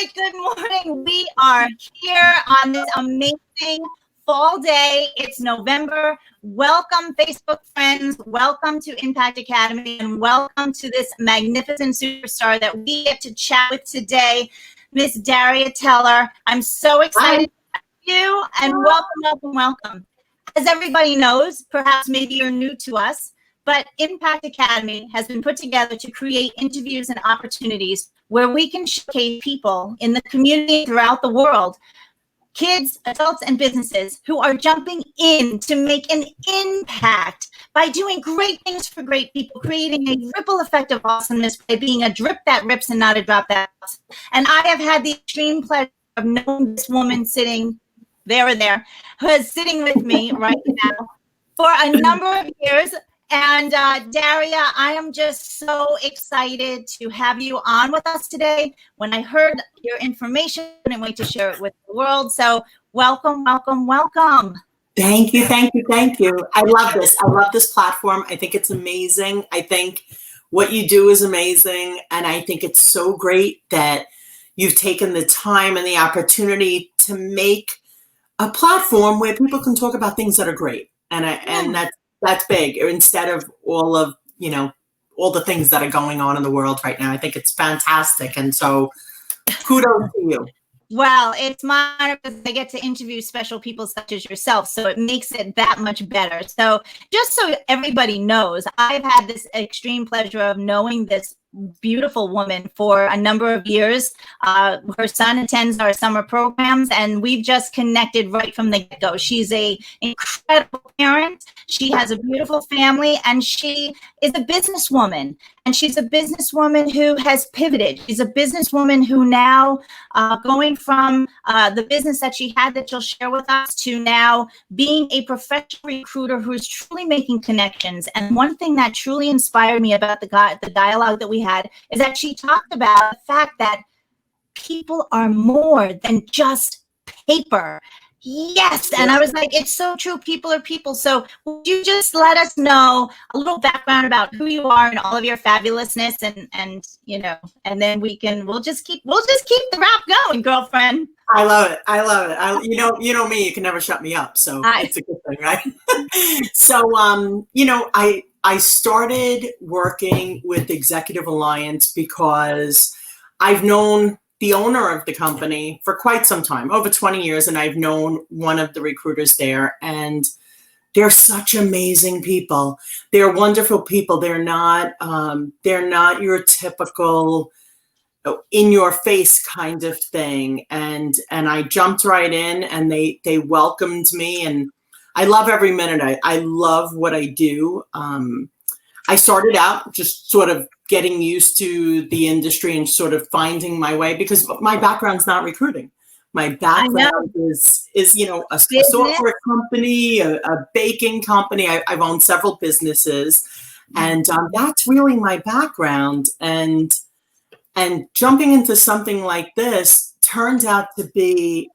right, good morning. We are here on this amazing fall day. It's November. Welcome, Facebook friends. Welcome to INPact Academy, and welcome to this magnificent superstar that we get to chat with today, Miss Daria Teller. I'm so excited to have you, and welcome. As everybody knows, perhaps maybe you're new to us, but INPact Academy has been put together to create interviews and opportunities where we can showcase people in the community throughout the world, kids, adults, and businesses who are jumping in to make an impact by doing great things for great people, creating a ripple effect of awesomeness by being a drip that rips and not a drop that drops. And I have had the extreme pleasure of knowing this woman sitting there, who is sitting with me right now for a number of years. And Daria, I am just so excited to have you on with us today. When I heard your information, I couldn't wait to share it with the world. So welcome. Thank you. I love this. I love this platform. I think it's amazing. I think what you do is amazing. And I think it's so great that you've taken the time and the opportunity to make a platform where people can talk about things that are great. And that's big, instead of all of, all the things that are going on in the world right now. I think it's fantastic. And so kudos to you. Well, it's my honor because I get to interview special people such as yourself, so it makes it that much better. So just so everybody knows, I've had this extreme pleasure of knowing this beautiful woman for a number of years. Her son attends our summer programs, and we've just connected right from the get-go. She's an incredible parent. She has a beautiful family, and she is a businesswoman. And she's a businesswoman who has pivoted. She's a businesswoman who now, going from the business that she had that she'll share with us to now being a professional recruiter who's truly making connections. And one thing that truly inspired me about the dialogue that we had is that she talked about the fact that people are more than just paper. Yes. And I was like, it's so true. People are people. So would you just let us know a little background about who you are and all of your fabulousness, and then we'll just keep the rap going, girlfriend. I love it. You know me, you can never shut me up. So it's a good thing, right? So, I started working with Executive Alliance because I've known the owner of the company for quite some time, over 20 years, and I've known one of the recruiters there, and they're such amazing people. They're wonderful people. They're not your typical in your face kind of thing. And I jumped right in, and they welcomed me, and I love every minute. I love what I do. I started out just sort of getting used to the industry and sort of finding my way, because my background's not recruiting. My background is a software company, a baking company. I've owned several businesses, and that's really my background. And jumping into something like this turned out to be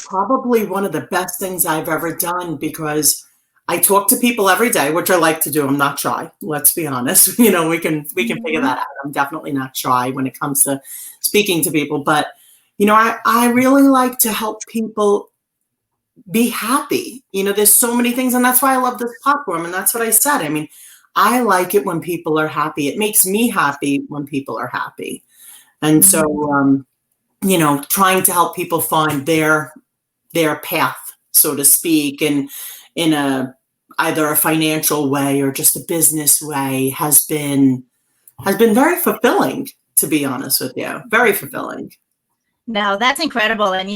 probably one of the best things I've ever done, because I talk to people every day, which I like to do. I'm not shy. Let's be honest. We can figure that out. I'm definitely not shy when it comes to speaking to people. But, I really like to help people be happy. There's so many things. And that's why I love this platform. And that's what I said. I mean, I like it when people are happy. It makes me happy when people are happy. And so, trying to help people find their path, so to speak, and in either a financial way or just a business way has been very fulfilling, to be honest with you. Very fulfilling. No, that's incredible. And,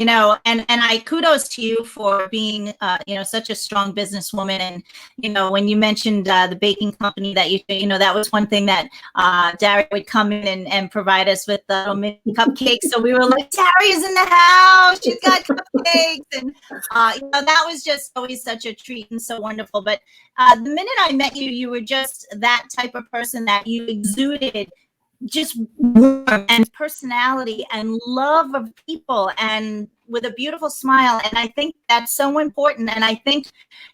and I kudos to you for being, such a strong businesswoman. And, when you mentioned the baking company that that was one thing that Daria would come in and provide us with little mini cupcakes. So we were like, Daria's in the house. She's got cupcakes. And, that was just always such a treat and so wonderful. But the minute I met you, you were just that type of person that you exuded just warmth and personality and love of people, and with a beautiful smile. And I think that's so important. And I think,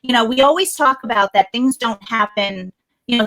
we always talk about that things don't happen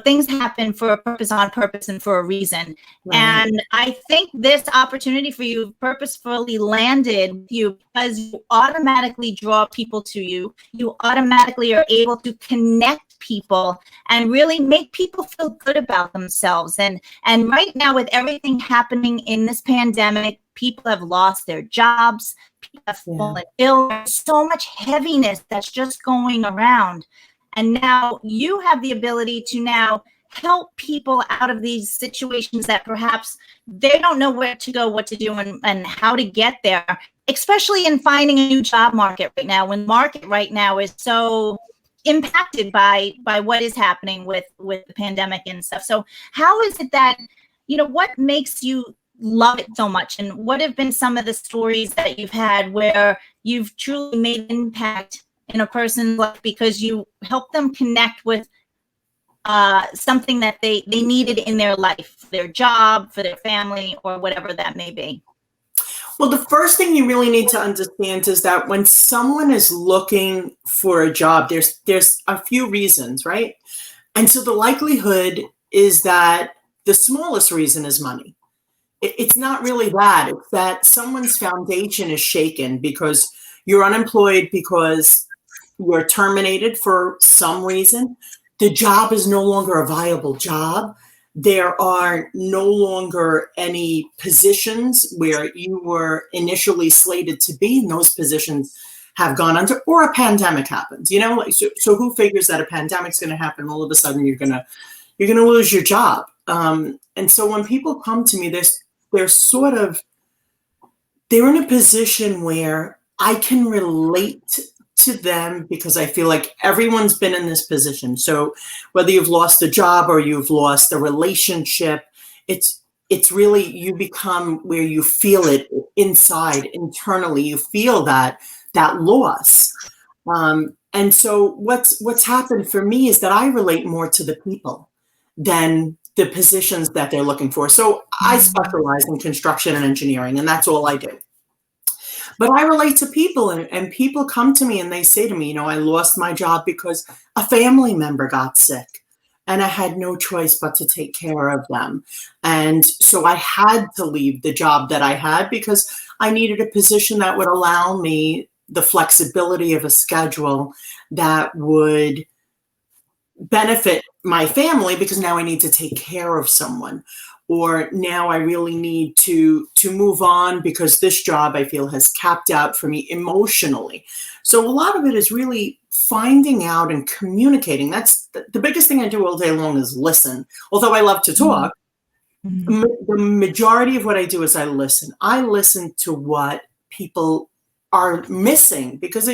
things happen for a purpose, on purpose, and for a reason. Right. And I think this opportunity for you purposefully landed with you because you automatically draw people to you. You automatically are able to connect people and really make people feel good about themselves. And right now, with everything happening in this pandemic, people have lost their jobs, people have fallen ill. There's so much heaviness that's just going around. And now you have the ability to now help people out of these situations that perhaps they don't know where to go, what to do, and how to get there, especially in finding a new job market right now, when the market right now is so impacted by what is happening with the pandemic and stuff. So how is it that, what makes you love it so much? And what have been some of the stories that you've had where you've truly made an impact in a person's life because you help them connect with something that they needed in their life, for their job, for their family, or whatever that may be? Well, the first thing you really need to understand is that when someone is looking for a job, there's a few reasons, right? And so the likelihood is that the smallest reason is money. It's not really that. It's that someone's foundation is shaken because you're unemployed, because you're terminated for some reason. The job is no longer a viable job. There are no longer any positions where you were initially slated to be, and those positions have gone under, or a pandemic happens. So who figures that a pandemic's going to happen? All of a sudden, you're gonna lose your job. And so when people come to me, they're in a position where I can relate to them because I feel like everyone's been in this position. So whether you've lost a job or you've lost a relationship, it's really, you become where you feel it inside, internally. You feel that loss. And so what's happened for me is that I relate more to the people than the positions that they're looking for. So I specialize in construction and engineering, and that's all I do. But I relate to people, and people come to me and they say to me, I lost my job because a family member got sick and I had no choice but to take care of them. And so I had to leave the job that I had because I needed a position that would allow me the flexibility of a schedule that would benefit my family, because now I need to take care of someone. Or now I really need to move on because this job, I feel, has capped out for me emotionally. So a lot of it is really finding out and communicating. That's the biggest thing I do all day long, is listen. Although I love to talk, the majority of what I do is I listen. I listen to what people are missing, because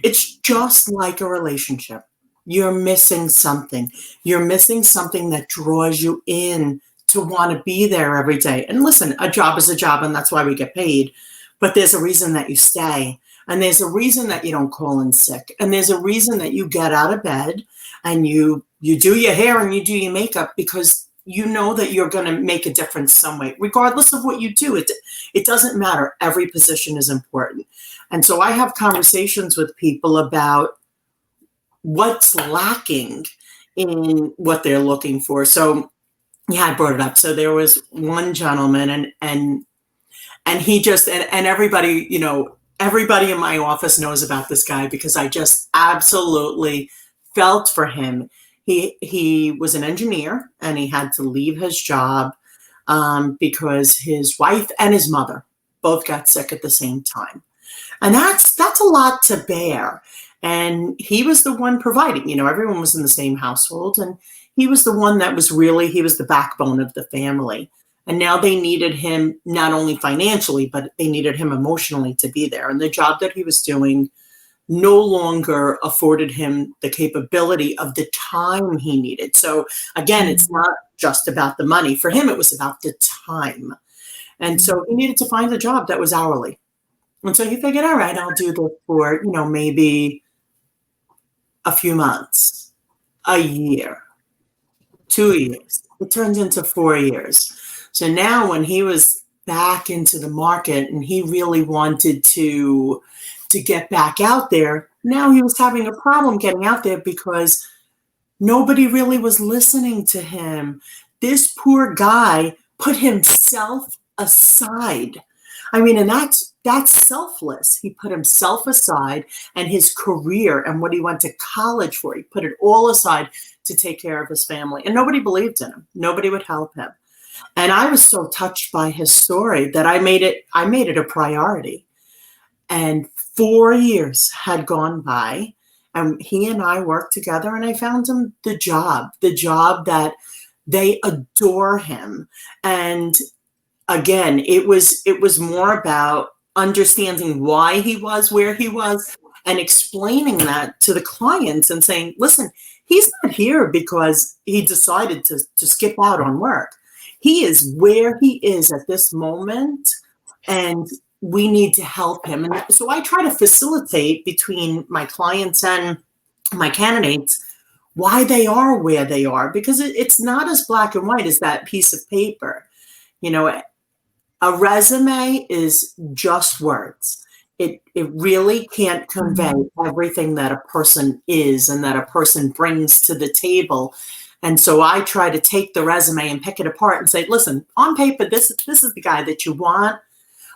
it's just like a relationship. You're missing something. You're missing something that draws you in to want to be there every day. And listen, a job is a job, and that's why we get paid. But there's a reason that you stay, and there's a reason that you don't call in sick, and there's a reason that you get out of bed and you do your hair and you do your makeup, because you know that you're going to make a difference some way, regardless of what you do. It doesn't matter. Every position is important. And so I have conversations with people about what's lacking in what they're looking for. So yeah, I brought it up. So there was one gentleman, and he just, and everybody, everybody in my office knows about this guy, because I just absolutely felt for him. He was an engineer, and he had to leave his job because his wife and his mother both got sick at the same time. And that's a lot to bear. And he was the one providing, everyone was in the same household, and he was the one that he was the backbone of the family. And now they needed him not only financially, but they needed him emotionally to be there. And the job that he was doing no longer afforded him the capability of the time he needed. So again, it's not just about the money. For him, it was about the time. And so he needed to find a job that was hourly. And so he figured, all right, I'll do this for, maybe a few months, a year, 2 years. It turned into 4 years. So now when he was back into the market and he really wanted to get back out there, now he was having a problem getting out there because Nobody really was listening to him. This poor guy put himself aside. I mean, and that's selfless. He put himself aside and his career and what he went to college for. He put it all aside to take care of his family. And nobody believed in him. Nobody would help him. And I was so touched by his story that I made it a priority. And 4 years had gone by, and he and I worked together, and I found him the job that they adore him. And again, it was more about understanding why he was where he was and explaining that to the clients and saying, listen, he's not here because he decided to skip out on work. He is where he is at this moment, and we need to help him. And so I try to facilitate between my clients and my candidates why they are where they are, because it's not as black and white as that piece of paper. You know, a resume is just words. It really can't convey everything that a person is and that a person brings to the table. And so I try to take the resume and pick it apart and say, listen, on paper, this is the guy that you want,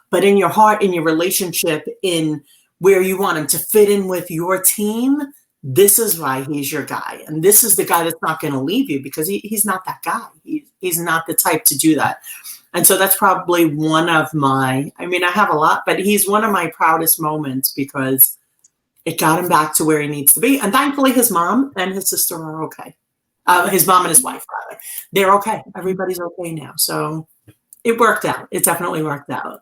but in your heart, in your relationship, in where you want him to fit in with your team, this is why he's your guy. And this is the guy that's not going to leave you, because he's not that guy. He's not the type to do that. And so that's probably one of I have a lot, but he's one of my proudest moments because it got him back to where he needs to be. And thankfully his mom and his sister are okay. His mom and his wife, rather. They're okay. Everybody's okay now. So it worked out. It definitely worked out.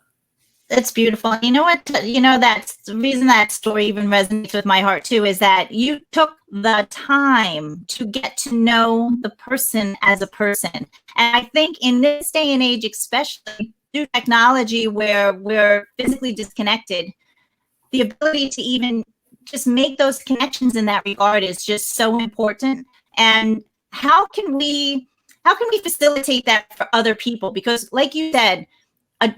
It's beautiful. You know what? That's the reason that story even resonates with my heart too, is that you took the time to get to know the person as a person. And I think in this day and age, especially through technology where we're physically disconnected, the ability to even just make those connections in that regard is just so important. And how can we facilitate that for other people? Because like you said,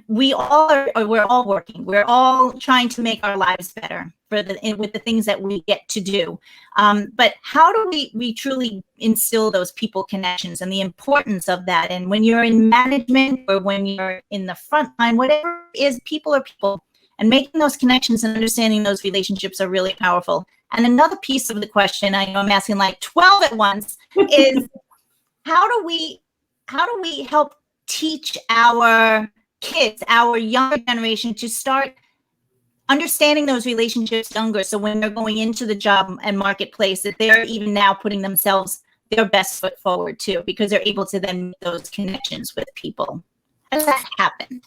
we're all working. We're all trying to make our lives better with the things that we get to do. But how do we truly instill those people connections and the importance of that? And when you're in management or when you're in the front line, whatever it is, people are people, and making those connections and understanding those relationships are really powerful. And another piece of the question, I know I'm asking like 12 at once, is how do we help teach our kids, our younger generation, to start understanding those relationships younger, so when they're going into the job and marketplace, that they're even now putting themselves their best foot forward too, because they're able to then make those connections with people. How does that happen?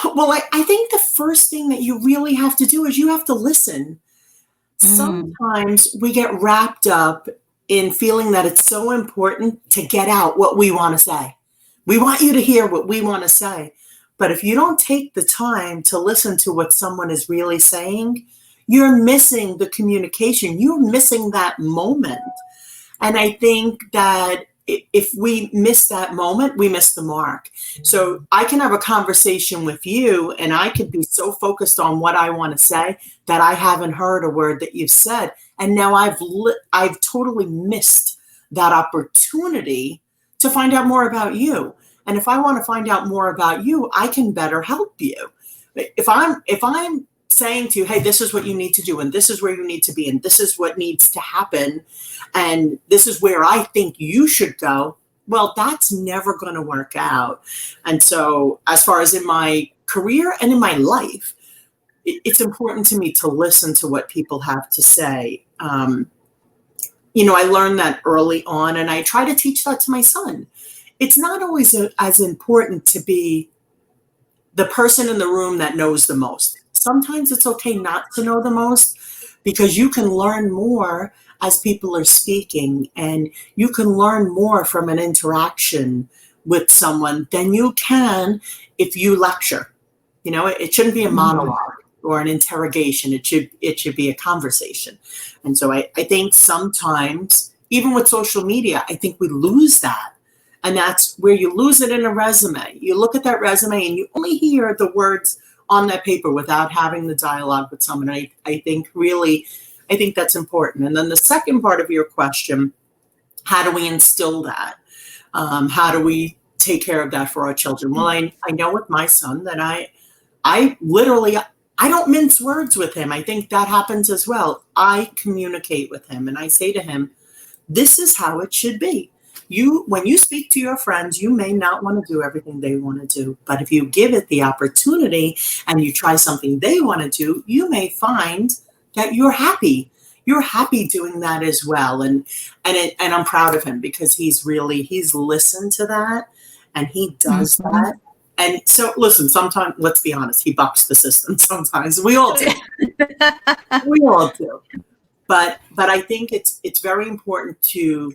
Well, I think the first thing that you really have to do is you have to listen. Sometimes we get wrapped up in feeling that it's so important to get out what we want to say. We want you to hear what we want to say. But if you don't take the time to listen to what someone is really saying, you're missing the communication. You're missing that moment. And I think that if we miss that moment, we miss the mark. So I can have a conversation with you and I could be so focused on what I want to say that I haven't heard a word that you've said. And now I've totally missed that opportunity to find out more about you. And if I want to find out more about you, I can better help you. If I'm saying to you, hey, this is what you need to do, and this is where you need to be, and this is what needs to happen, and this is where I think you should go, well, that's never going to work out. And so as far as in my career and in my life, it's important to me to listen to what people have to say. I learned that early on, and I try to teach that to my son. It's not always as important to be the person in the room that knows the most. Sometimes it's okay not to know the most, because you can learn more as people are speaking, and you can learn more from an interaction with someone than you can if you lecture. It shouldn't be a monologue or an interrogation. It should be a conversation. And so I think sometimes, even with social media, I think we lose that. And that's where you lose it in a resume. You look at that resume and you only hear the words on that paper without having the dialogue with someone. I think that's important. And then the second part of your question How do we instill that? How do we take care of that for our children? Well, I know with my son that I literally, I don't mince words with him. I think that happens as well. I communicate with him and I say to him, this is how it should be. When you speak to your friends, you may not want to do everything they want to do, but if you give it the opportunity and you try something they want to do, you may find that you're happy. You're happy doing that as well. And I'm proud of him because he's listened to that and he does that. And so listen, sometimes, let's be honest, he bucks the system sometimes. We all do. We all do. But I think it's very important to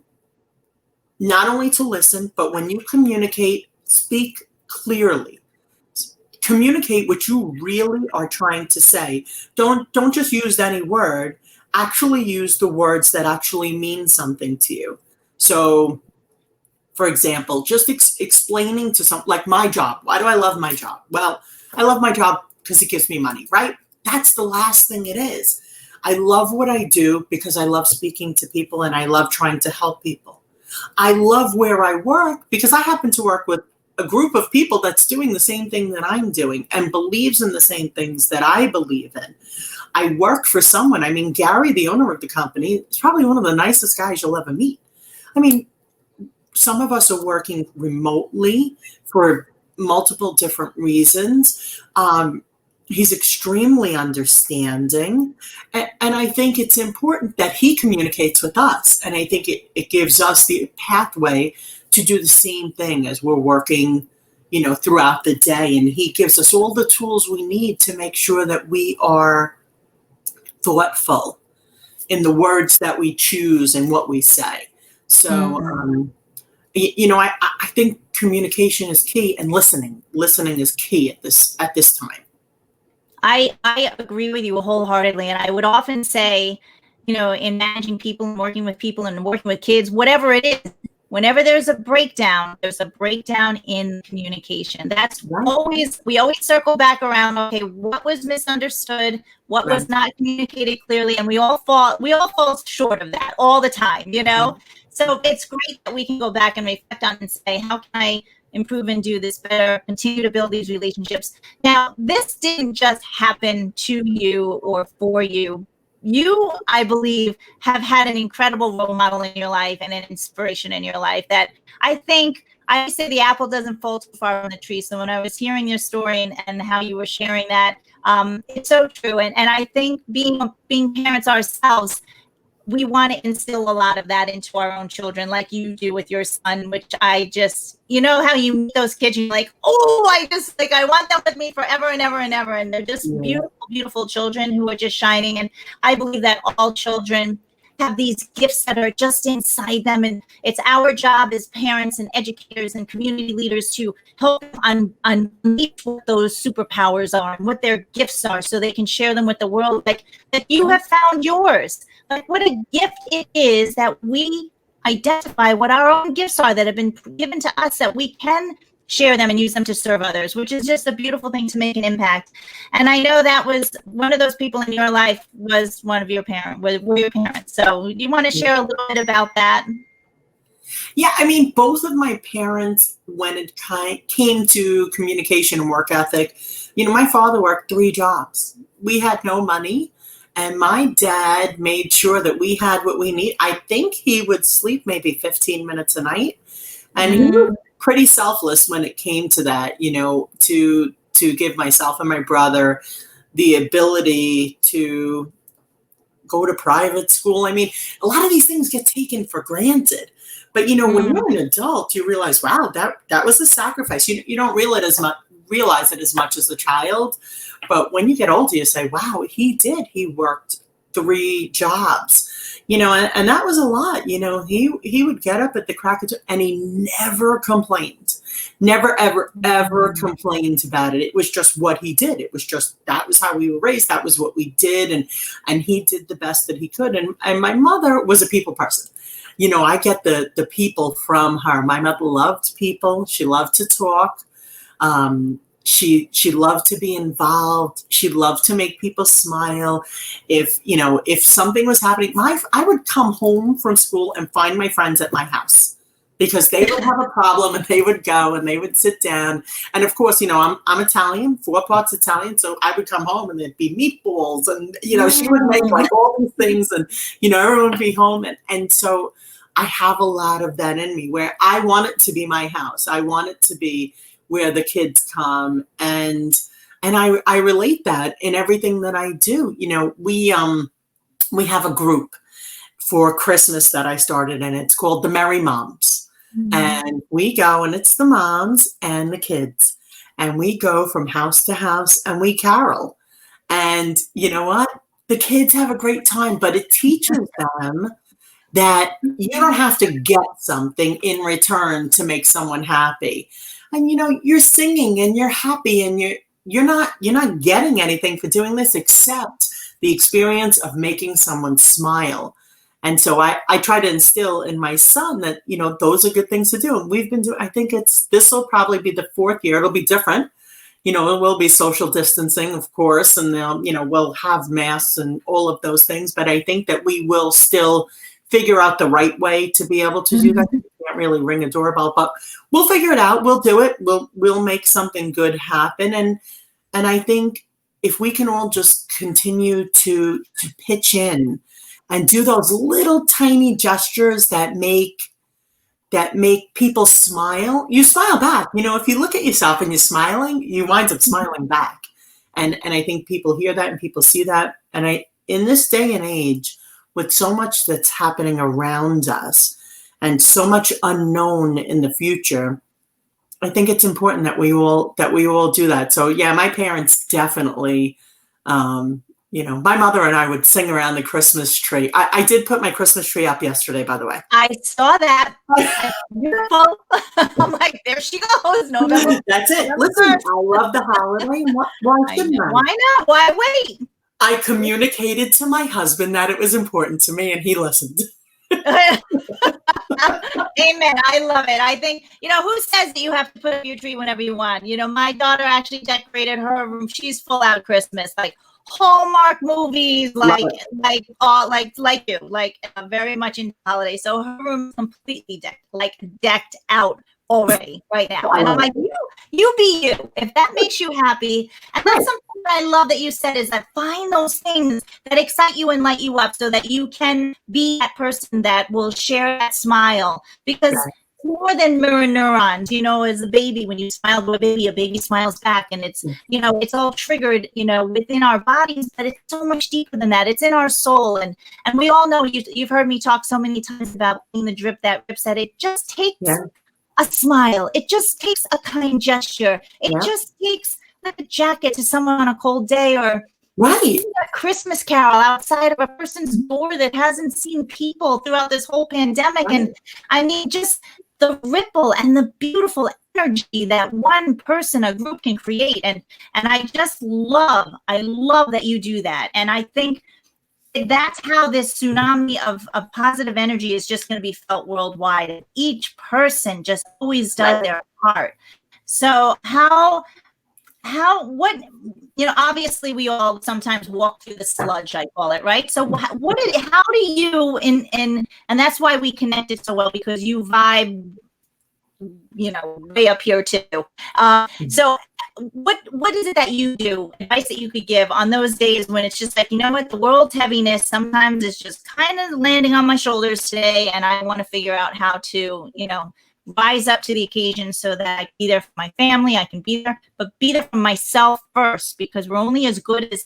not only to listen, but when you communicate, speak clearly. Communicate what you really are trying to say. Don't just use any word. Actually use the words that actually mean something to you. So, for example, just explaining to some, like my job. Why do I love my job? Well, I love my job because it gives me money, right? That's the last thing it is. I love what I do because I love speaking to people and I love trying to help people. I love where I work because I happen to work with a group of people that's doing the same thing that I'm doing and believes in the same things that I believe in. I work for someone. I mean, Gary, the owner of the company, is probably one of the nicest guys you'll ever meet. I mean, some of us are working remotely for multiple different reasons. He's extremely understanding. And I think it's important that he communicates with us. And I think it gives us the pathway to do the same thing as we're working, throughout the day. And he gives us all the tools we need to make sure that we are thoughtful in the words that we choose and what we say. So, I think communication is key and listening is key at this time. I agree with you wholeheartedly. And I would often say, in managing people and working with kids, whatever it is, whenever there's a breakdown in communication. That's right. We always circle back around. Okay, what was misunderstood? What right. was not communicated clearly? And we all fall short of that all the time, Mm-hmm. So it's great that we can go back and reflect on and say, how can I improve and do this better, continue to build these relationships. Now, this didn't just happen to you or for you. You, I believe, have had an incredible role model in your life and an inspiration in your life that I say the apple doesn't fall too far from the tree. So when I was hearing your story and how you were sharing that, it's so true. And I think being parents ourselves, we want to instill a lot of that into our own children, like you do with your son, which I just, how you meet those kids, you're like, I want them with me forever and ever and ever. And they're just beautiful, beautiful children who are just shining. And I believe that all children have these gifts that are just inside them. And it's our job as parents and educators and community leaders to help them unleash what those superpowers are and what their gifts are so they can share them with the world. Like that you have found yours. Like what a gift it is that we identify what our own gifts are that have been given to us, that we can share them and use them to serve others, which is just a beautiful thing to make an impact. And I know that was one of those people in your life was one of your parents, were your parents. So you want to share a little bit about that? Yeah, I mean, both of my parents, when it came to communication and work ethic, my father worked 3 jobs. We had no money. And my dad made sure that we had what we need. I think he would sleep maybe 15 minutes a night. And he was pretty selfless when it came to that, to give myself and my brother the ability to go to private school. I mean, a lot of these things get taken for granted. But, when you're an adult, you realize, wow, that was a sacrifice. You don't realize it as much as a child. But when you get older, you say, wow, he worked 3 jobs, and that was a lot. He would get up at the crack of dawn and he never complained, never, ever, ever complained about it. It was just what he did. It was just, that was how we were raised. That was what we did. And he did the best that he could. And my mother was a people person. I get the people from her. My mother loved people. She loved to talk. She loved to be involved. She loved to make people smile. If something was happening, I would come home from school and find my friends at my house, because they would have a problem and they would go and they would sit down. And of course, I'm Italian, 4 parts Italian. So I would come home and there'd be meatballs and, she would make like all these things and, everyone would be home. And so I have a lot of that in me, where I want it to be my house. I want it to be where the kids come. And I relate that in everything that I do. We have a group for Christmas that I started, and it's called the Merry Moms. Mm-hmm. And we go, and it's the moms and the kids, and we go from house to house and we carol. And you know what? The kids have a great time, but it teaches them that you don't have to get something in return to make someone happy. And you're singing and you're happy, and you're not getting anything for doing this except the experience of making someone smile. And so I try to instill in my son that, those are good things to do. And we've been doing, I think this will probably be the 4th year. It'll be different. It will be social distancing, of course, and we'll have masks and all of those things. But I think that we will still figure out the right way to be able to do that. You can't really ring a doorbell, but we'll figure it out. We'll do it. We'll make something good happen. And I think if we can all just continue to pitch in and do those little tiny gestures that make people smile, you smile back. If you look at yourself and you're smiling, you wind up smiling back. And I think people hear that and people see that. And in this day and age, with so much that's happening around us and so much unknown in the future, I think it's important that we all do that. So yeah, my parents definitely, my mother and I would sing around the Christmas tree. I did put my Christmas tree up yesterday, by the way. I saw that. Beautiful. I'm like, there she goes. November. That's it. Listen, I love the holiday. Why shouldn't I? Why not? Why wait? I communicated to my husband that it was important to me, and he listened. Amen. I love it. I think, who says that you have to put up your tree whenever you want? My daughter actually decorated her room. She's full out Christmas, like Hallmark movies, like very much into holiday. So her room is completely decked out already right now. And I'm like, you be you. If that makes you happy. And that's something that I love that you said, is that find those things that excite you and light you up so that you can be that person that will share that smile. Because more than mirror neurons, as a baby, when you smile to a baby smiles back, and it's, it's all triggered, within our bodies, but it's so much deeper than that. It's in our soul. And we all know, you've heard me talk so many times about being the drip that rips, that it just takes a smile. It just takes a kind gesture. It just takes like a jacket to someone on a cold day, or a Christmas carol outside of a person's door that hasn't seen people throughout this whole pandemic. And I mean, just the ripple and the beautiful energy that one person, a group can create. And I just love that you do that. And I think that's how this tsunami of positive energy is just going to be felt worldwide. Each person just always does their part. So obviously we all sometimes walk through the sludge, I call it, right? So how do you, and that's why we connected so well, because you vibe, way up here too. So what is it that you do, advice that you could give on those days when it's just like, the world's heaviness sometimes is just kind of landing on my shoulders today, and I want to figure out how to, rise up to the occasion so that I can be there for my family, I can be there, but be there for myself first, because we're only as good as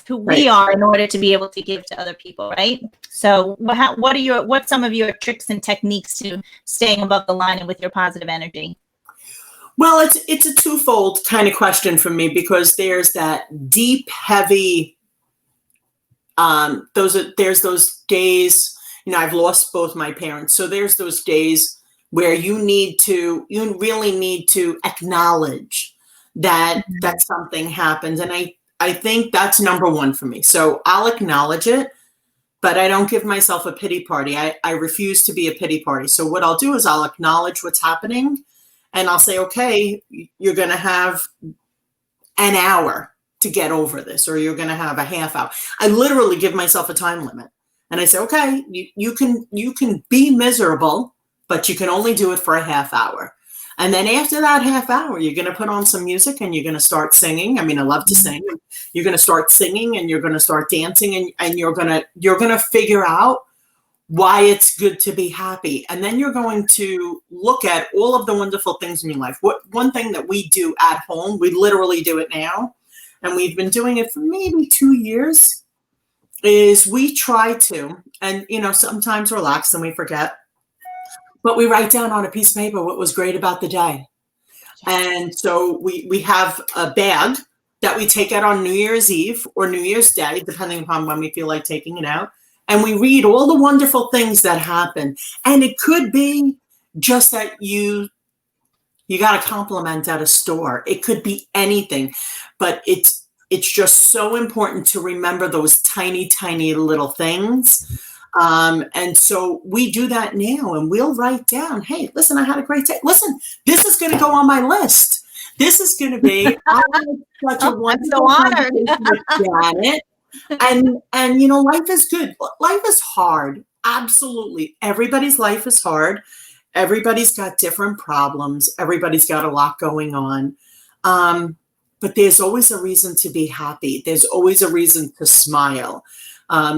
who we are in order to be able to give to other people, right? So what's some of your tricks and techniques to staying above the line and with your positive energy? Well, it's a twofold kind of question for me, because there's that deep, heavy, there's those days, I've lost both my parents. So there's those days where you really need to acknowledge that something happens. And I think that's number one for me. So I'll acknowledge it, but I don't give myself a pity party. I refuse to be a pity party. So what I'll do is I'll acknowledge what's happening, and I'll say, okay, you're going to have an hour to get over this, or you're going to have a half hour. I literally give myself a time limit. And I say, okay, you can be miserable, but you can only do it for a half hour. And then after that half hour, you're going to put on some music and you're going to start singing. I mean, I love to sing. You're going to start singing and you're going to start dancing, and you're going to figure out why it's good to be happy. And then you're going to look at all of the wonderful things in your life. One thing that we do at home, we literally do it now, and we've been doing it for maybe 2 years, is we try to, and sometimes relax and we forget, but we write down on a piece of paper what was great about the day. And so we have a bag that we take out on New Year's Eve or New Year's Day, depending upon when we feel like taking it out. And we read all the wonderful things that happen. And it could be just that you got a compliment at a store. It could be anything, but it's just so important to remember those tiny, tiny little things. And so we do that now, and we'll write down, hey, listen, I had a great day. Listen, this is going to go on my list. This is going to be such a wonderful conversation with Janet. And life is good. Life is hard. Absolutely. Everybody's life is hard. Everybody's got different problems. Everybody's got a lot going on. But there's always a reason to be happy. There's always a reason to smile.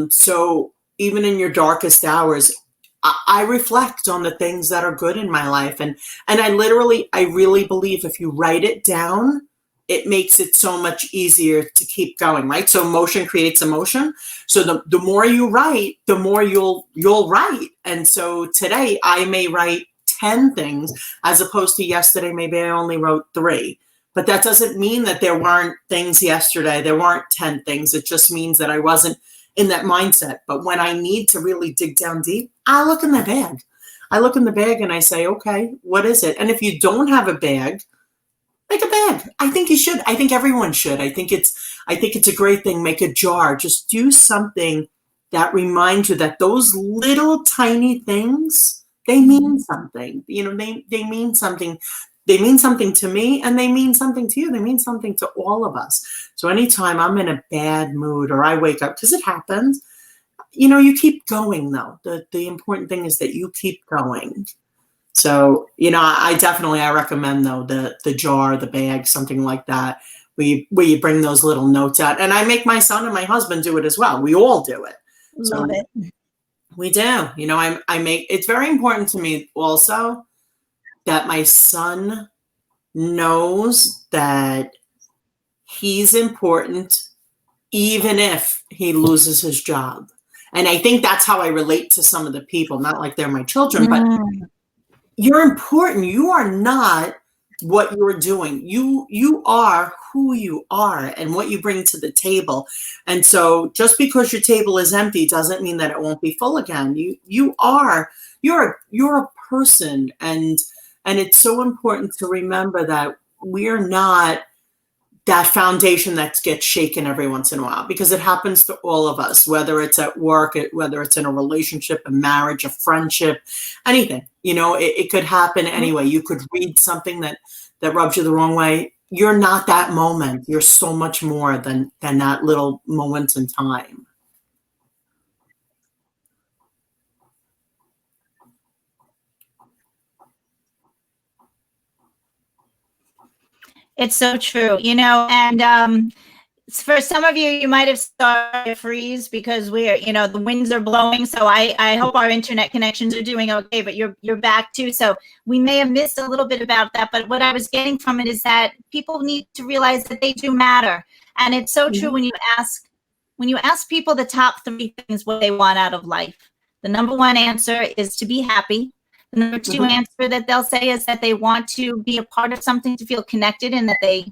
So even in your darkest hours, I reflect on the things that are good in my life. And I really believe if you write it down, it makes it so much easier to keep going, right? So motion creates emotion. So the more you write, the more you'll write. And so today I may write 10 things as opposed to yesterday, maybe I only wrote 3. But that doesn't mean that there weren't things yesterday. There weren't 10 things. It just means that I wasn't in that mindset. But when I need to really dig down deep, I look in the bag. I look in the bag and I say, okay, what is it? And if you don't have a bag, make a bag. I think you should. I think everyone should. I think it's a great thing. Make a jar. Just do something that reminds you that those little tiny things, they mean something. They mean something. They mean something to me, and they mean something to you. They mean something to all of us. So anytime I'm in a bad mood or I wake up, because it happens, you keep going though. The important thing is that you keep going. So, I recommend though the jar, the bag, something like that, where you bring those little notes out. And I make my son and my husband do it as well. We all do it. Love it. We do. It's very important to me also that my son knows that he's important even if he loses his job. And I think that's how I relate to some of the people, not like they're my children, but you're important. You are not what you're doing. You are who you are and what you bring to the table. And so just because your table is empty doesn't mean that it won't be full again. You're a person, and it's so important to remember that we're not that foundation that gets shaken every once in a while, because it happens to all of us, whether it's at work, whether it's in a relationship, a marriage, a friendship, anything. It could happen anyway. You could read something that rubs you the wrong way. You're not that moment. You're so much more than that little moment in time. It's so true, and for some of you, you might have started to freeze because the winds are blowing. So I hope our internet connections are doing okay, but you're back too. So we may have missed a little bit about that, but what I was getting from it is that people need to realize that they do matter. And it's so true when you ask people the top 3 things what they want out of life. The number 1 answer is to be happy. The number 2 answer that they'll say is that they want to be a part of something, to feel connected, and that they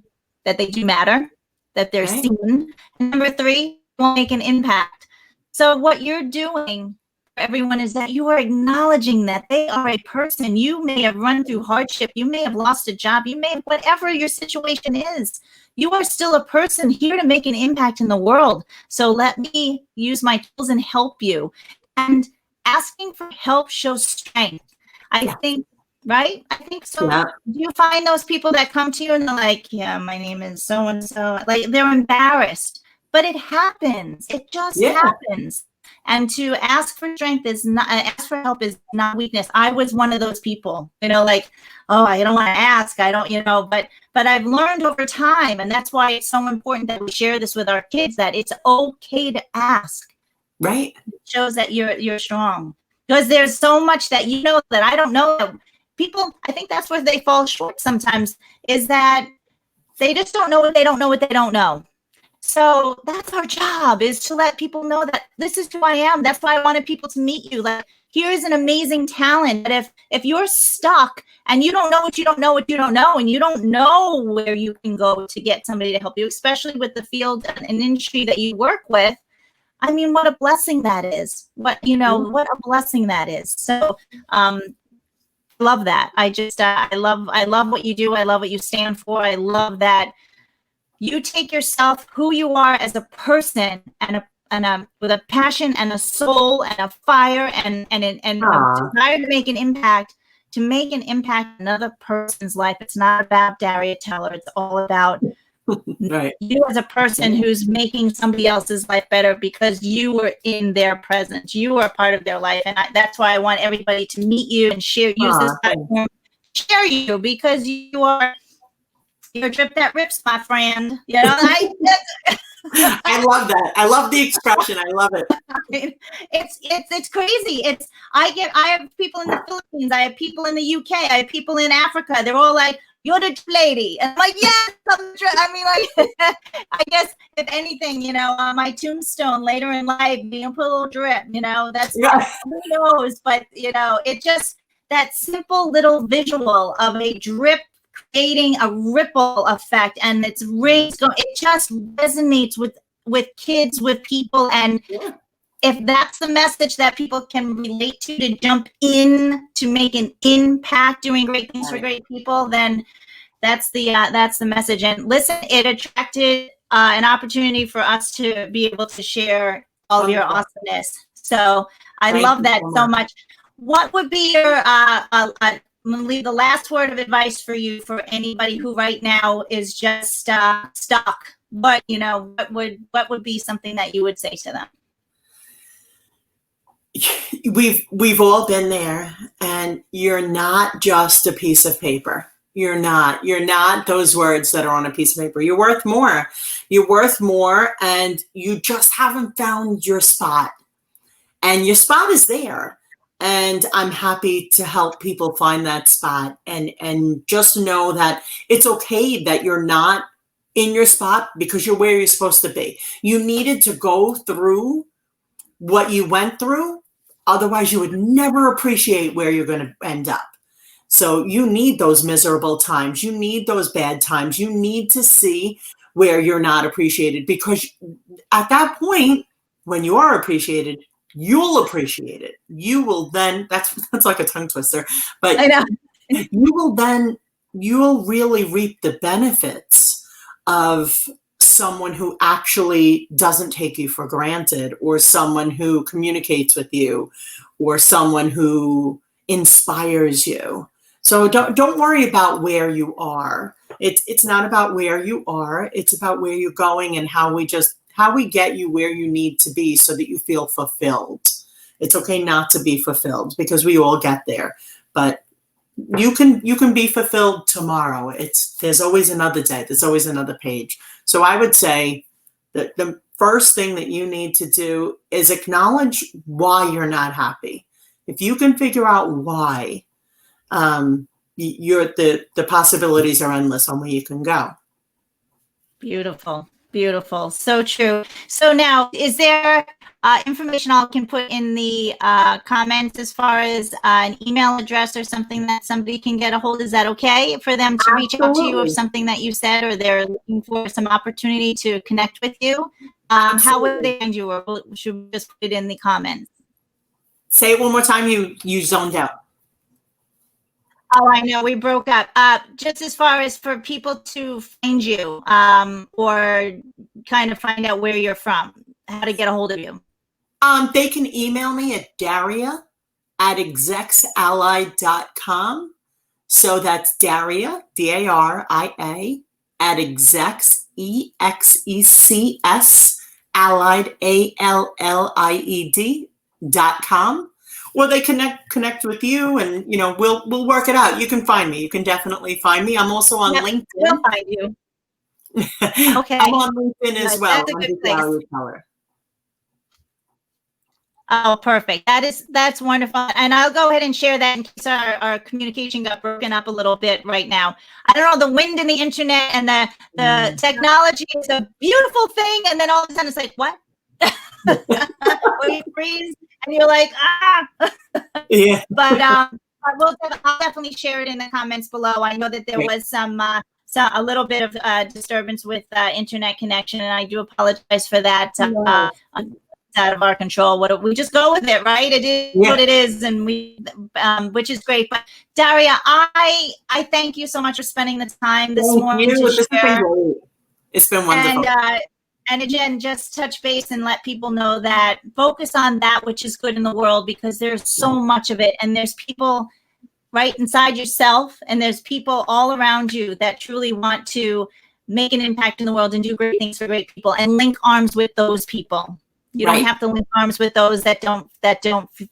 do matter, that they're seen. And number 3, will make an impact. So what you're doing for everyone is that you are acknowledging that they are a person. You may have run through hardship. You may have lost a job. You may have, whatever your situation is, you are still a person here to make an impact in the world. So let me use my tools and help you. And asking for help shows strength. I think right? I think so. Yeah. Do you find those people that come to you and they're like, yeah, my name is so and so, like they're embarrassed, but it happens. It just Yeah. happens. And to ask for strength is not, ask for help is not weakness. I was one of those people, like, oh, I don't want to ask. I don't, but I've learned over time, and that's why it's so important that we share this with our kids, that it's okay to ask. Right. It shows that you're strong, because there's so much that that I don't know. People, I think that's where they fall short sometimes, is that they just don't know what they don't know what they don't know. So that's our job, is to let people know that this is who I am. That's why I wanted people to meet you. Like, here's an amazing talent. But if you're stuck and you don't know what you don't know what you don't know, and you don't know where you can go to get somebody to help you, especially with the field and industry that you work with, I mean, what a blessing that is. What a blessing that is. So love that. I love what you do. I love what you stand for. I love that you take yourself, who you are as a person, and with a passion and a soul and a fire and a desire to make an impact, in another person's life. It's not about Daria Teller. It's all about right. You as a person who's making somebody else's life better because you were in their presence. You were a part of their life. And that's why I want everybody to meet you and use this platform, share you, because you're drip that rips, my friend. I love that. I love the expression. I love it. It's crazy. I have people in the Philippines. I have people in the UK. I have people in Africa. They're all like, "You're the lady," and I'm like, "Yes, I mean, like, I guess if anything, on my tombstone later in life, being put a little drip. That's who knows, but it just, that simple little visual of a drip creating a ripple effect, and its rings go, it just resonates with kids, with people. And if that's the message that people can relate to jump in to make an impact doing great things for great people, then that's the message. And listen, it attracted an opportunity for us to be able to share all of your awesomeness. So I love that so much. What would be your I'm going to leave the last word of advice for you, for anybody who right now is just stuck? What would be something that you would say to them? We've all been there, and you're not just a piece of paper. You're not those words that are on a piece of paper. You're worth more. You're worth more, and you just haven't found your spot. And your spot is there. And I'm happy to help people find that spot, and just know that it's okay that you're not in your spot, because you're where you're supposed to be. You needed to go through what you went through. Otherwise, you would never appreciate where you're going to end up. So you need those miserable times. You need those bad times. You need to see where you're not appreciated, because at that point, when you are appreciated, you'll appreciate it. You will then, that's like a tongue twister, but I know. You'll really reap the benefits of someone who actually doesn't take you for granted, or someone who communicates with you, or someone who inspires you. So don't worry about where you are. It's not about where you are. It's about where you're going, and how we get you where you need to be so that you feel fulfilled. It's okay not to be fulfilled, because we all get there, but you can be fulfilled tomorrow. There's always another day. There's always another page. So I would say that the first thing that you need to do is acknowledge why you're not happy. If you can figure out why, the possibilities are endless on where you can go. Beautiful. Beautiful. So true. So now, is there information I can put in the comments as far as an email address or something that somebody can get a hold? Is that okay for them to reach out to you, or something that you said, or they're looking for some opportunity to connect with you? How would they find you, or should we just put it in the comments? Say it one more time. You zoned out. Oh, I know, we broke up. Just as far as for people to find you, or kind of find out where you're from, how to get a hold of you. They can email me at Daria@execsally.com. So that's Daria, Daria, at execs, EXECS, allied, ALLIED.com. Or they connect with you, and we'll work it out. You can find me. You can definitely find me. I'm also on Yep, LinkedIn. we'll find you. Okay. I'm on LinkedIn as well. That's a good under place. Daria Keller. Oh, perfect. That's wonderful. And I'll go ahead and share that in case our communication got broken up a little bit right now. I don't know, the wind and the internet and the technology is a beautiful thing. And then all of a sudden it's like, what? Or you freeze and you're like, ah. Yeah. But I'll definitely share it in the comments below. I know that there was a little bit of disturbance with internet connection, and I do apologize for that. Out of our control. We just go with it, right? It is what it is, and which is great. But Daria, I thank you so much for spending the time this morning to share. It's been wonderful. And again, just touch base and let people know that focus on that which is good in the world, because there's so much of it, and there's people right inside yourself, and there's people all around you that truly want to make an impact in the world and do great things for great people, and link arms with those people. You don't have to link arms with those that don't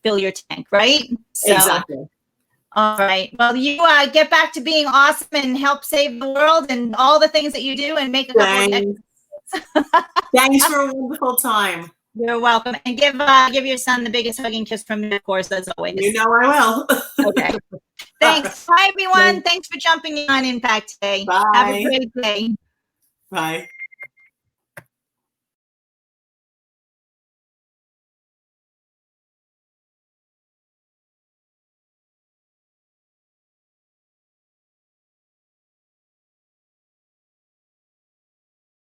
fill your tank, right? So, exactly. All right. Well, you get back to being awesome and help save the world and all the things that you do, and make a couple of Thanks for a wonderful time. You're welcome. And give your son the biggest hugging kiss from me, of course, as always. You know I will. Okay. Thanks. Bye, everyone. Thanks for jumping in on INPact today. Bye. Have a great day. Bye.